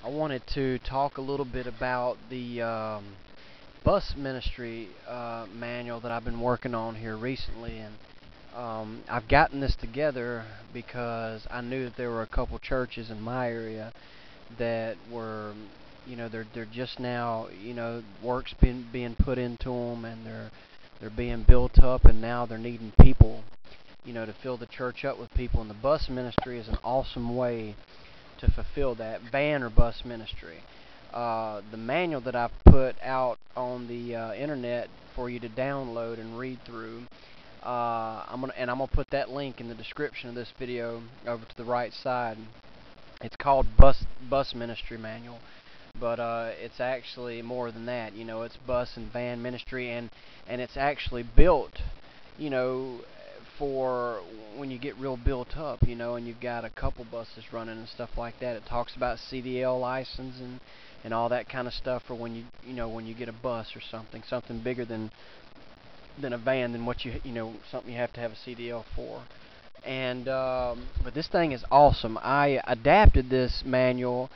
I wanted to talk a little bit about the bus ministry manual that I've been working on here recently, and I've gotten this together because I knew that there were a couple churches in my area that were, they're just now, work's being put into them, and they're being built up, and now they're needing people, to fill the church up with people, and the bus ministry is an awesome way to fulfill that, van or bus ministry. The manual that I've put out on the internet for you to download and read through, I'm gonna put that link in the description of this video over to the right side. It's called Bus Ministry Manual, but it's actually more than that. It's bus and van ministry, and it's actually built, you know, for when you get real built up, and you've got a couple buses running and stuff like that. It talks about CDL license and all that kind of stuff for when when you get a bus or something bigger than a van, than what something you have to have a CDL for. And but this thing is awesome. I adapted this manual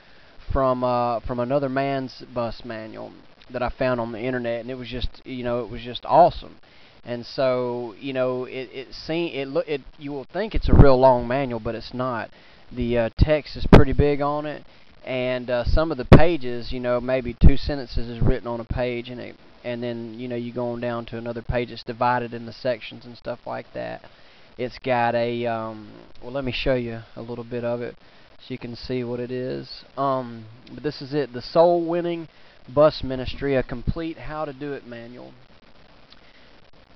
from another man's bus manual that I found on the internet, and it was just awesome. And so you will think it's a real long manual, but it's not. The text is pretty big on it, and some of the pages, maybe two sentences is written on a page, and then you go on down to another page. It's divided into sections and stuff like that. It's got a well, let me show you a little bit of it so you can see what it is. But this is it: the Soul Winning Bus Ministry, a complete how to do it manual.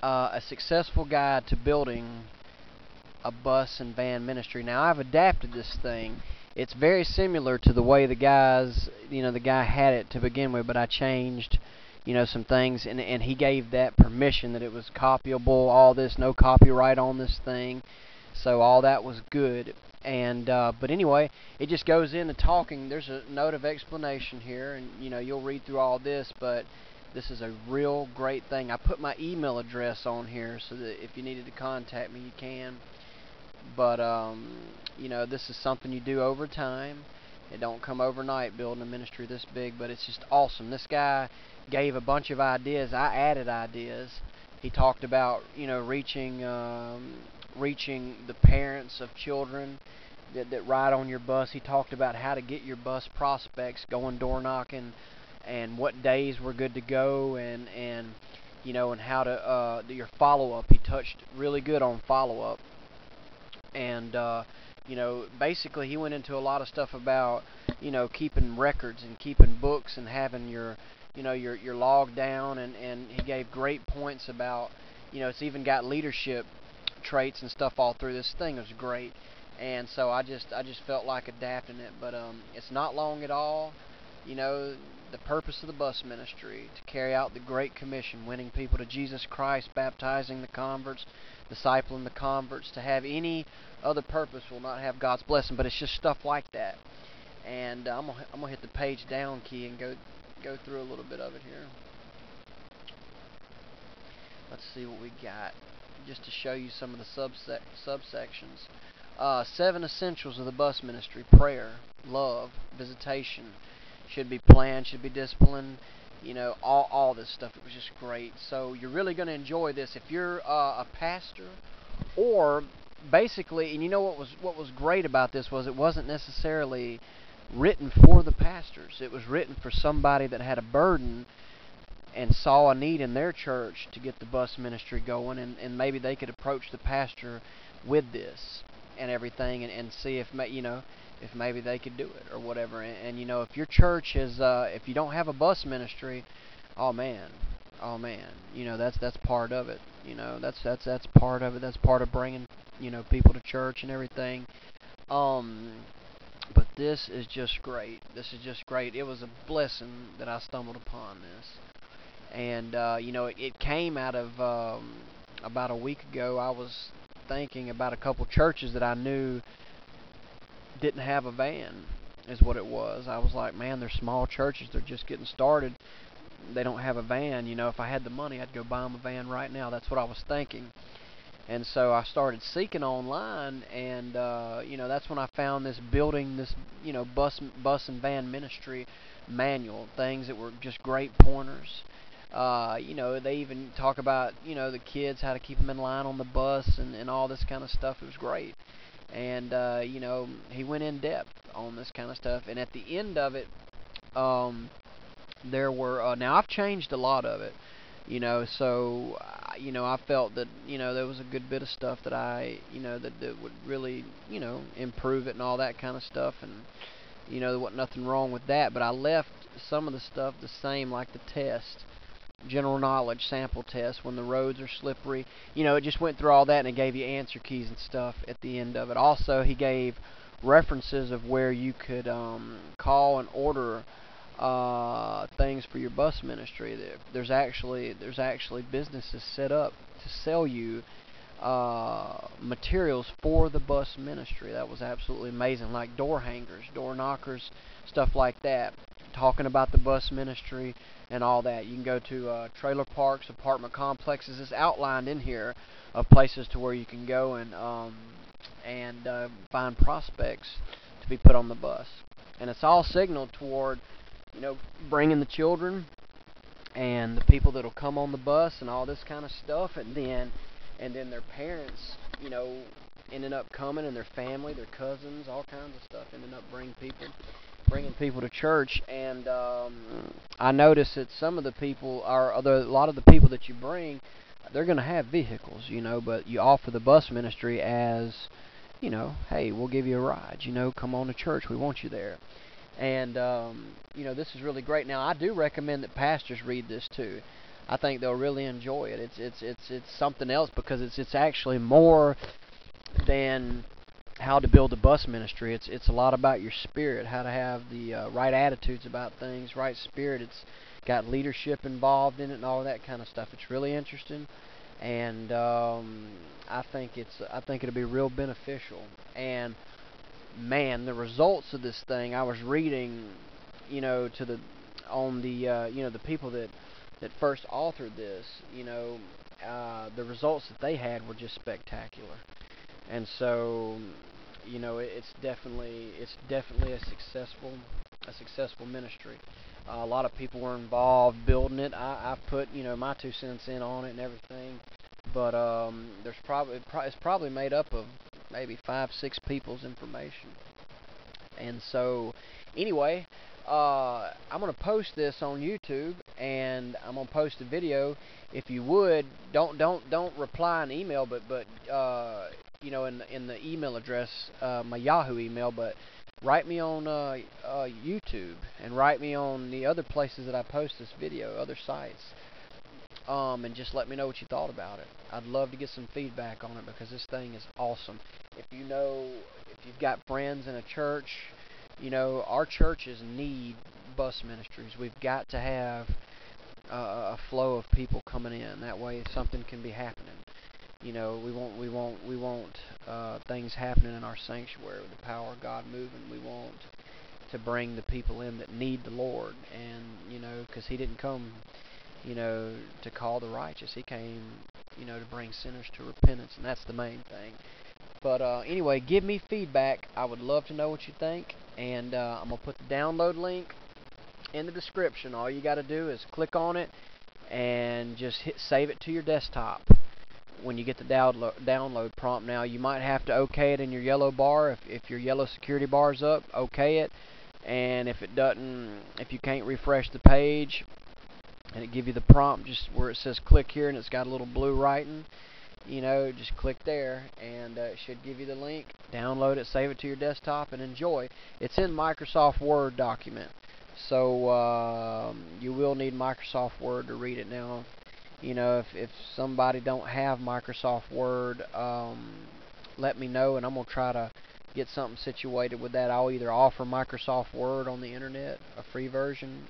A successful guide to building a bus and van ministry. Now, I've adapted this thing. It's very similar to the way the guy had it to begin with, but I changed, some things, and he gave that permission that it was copyable, all this, no copyright on this thing, so all that was good. And but anyway, it just goes into talking. There's a note of explanation here, and you'll read through all this, but this is a real great thing. I put my email address on here so that if you needed to contact me, you can. But this is something you do over time. It don't come overnight building a ministry this big, but it's just awesome. This guy gave a bunch of ideas. I added ideas. He talked about reaching the parents of children that ride on your bus. He talked about how to get your bus prospects going door knocking, and what days were good to go, and how to do your follow-up. He touched really good on follow-up, and basically he went into a lot of stuff about keeping records and keeping books and having your your log down, and he gave great points about it's even got leadership traits and stuff all through. This thing was great, and so I just felt like adapting it. But it's not long at all. The purpose of the bus ministry: to carry out the Great Commission, winning people to Jesus Christ, baptizing the converts, discipling the converts. To have any other purpose will not have God's blessing. But it's just stuff like that. And I'm gonna hit the page down key and go through a little bit of it here. Let's see what we got, just to show you some of the subsections. 7 essentials of the bus ministry: prayer, love, visitation. Should be planned, should be disciplined, all this stuff. It was just great. So you're really going to enjoy this if you're a pastor, or basically, and what was great about this was it wasn't necessarily written for the pastors. It was written for somebody that had a burden and saw a need in their church to get the bus ministry going, and maybe they could approach the pastor with this and everything, and see if if maybe they could do it or whatever. And if your church is if you don't have a bus ministry, oh man, that's part of it. That's part of it. That's part of bringing people to church and everything. But this is just great. This is just great. It was a blessing that I stumbled upon this. And it came out of about a week ago. I was thinking about a couple churches that I knew didn't have a van, is what it was. I was like, man, they're small churches. They're just getting started. They don't have a van. If I had the money, I'd go buy them a van right now. That's what I was thinking. And so I started seeking online, and that's when I found this building, this bus and van ministry manual, things that were just great pointers. They even talk about the kids, how to keep them in line on the bus, and all this kind of stuff. It was great, and he went in depth on this kind of stuff. And at the end of it, there were now I've changed a lot of it. So I felt that there was a good bit of stuff that that would really improve it and all that kind of stuff, and there wasn't nothing wrong with that. But I left some of the stuff the same, like the test, general knowledge sample test, when the roads are slippery. It just went through all that, and it gave you answer keys and stuff at the end of it. Also, he gave references of where you could call and order things for your bus ministry. There's actually businesses set up to sell you materials for the bus ministry. That was absolutely amazing, like door hangers, door knockers, stuff like that, talking about the bus ministry and all that. You can go to trailer parks, apartment complexes. It's outlined in here of places to where you can go and find prospects to be put on the bus. And it's all signaled toward bringing the children and the people that'll come on the bus and all this kind of stuff, and then their parents, ending up coming, and their family, their cousins, all kinds of stuff, ending up bringing people to church. And I noticed that some of the people a lot of the people that you bring, they're going to have vehicles, but you offer the bus ministry as, hey, we'll give you a ride, come on to church, we want you there. And this is really great. Now, I do recommend that pastors read this too. I think they'll really enjoy it. It's something else, because it's actually more than how to build a bus ministry. It's a lot about your spirit, how to have the right attitudes about things, right spirit. It's got leadership involved in it and all that kind of stuff. It's really interesting, and I think it'll be real beneficial. And man, the results of this thing, I was reading, the people that first authored this, the results that they had were just spectacular. And so, it's definitely a successful ministry. A lot of people were involved building it. I put my 2 cents in on it and everything, but it's probably made up of maybe 5-6 people's information. And so, anyway, I'm going to post this on YouTube, and I'm going to post a video. If you would, don't reply an email, but in the email address, my Yahoo email, but write me on YouTube, and write me on the other places that I post this video, other sites. And just let me know what you thought about it. I'd love to get some feedback on it, because this thing is awesome. If you've got friends in a church, our churches need bus ministries. We've got to have a flow of people coming in. That way, something can be happening. We want things happening in our sanctuary with the power of God moving. We want to bring the people in that need the Lord, and because He didn't come to call the righteous. He came, to bring sinners to repentance, and that's the main thing. But anyway, give me feedback. I would love to know what you think, and I'm going to put the download link in the description. All you got to do is click on it and just hit save it to your desktop when you get the download prompt. Now, you might have to okay it in your yellow bar. If your yellow security bar is up, okay it. And if it doesn't, if you can't refresh the page, and it give you the prompt just where it says click here, and it's got a little blue writing, just click there, and it should give you the link. Download it, save it to your desktop, and enjoy. It's in Microsoft Word document, so you will need Microsoft Word to read it. Now, if somebody don't have Microsoft Word, let me know, and I'm going to try to get something situated with that. I'll either offer Microsoft Word on the internet, a free version,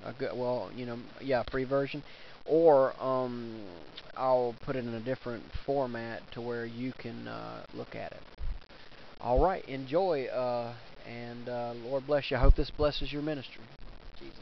free version, or I'll put it in a different format to where you can look at it. All right, enjoy, and Lord bless you. I hope this blesses your ministry. Jesus.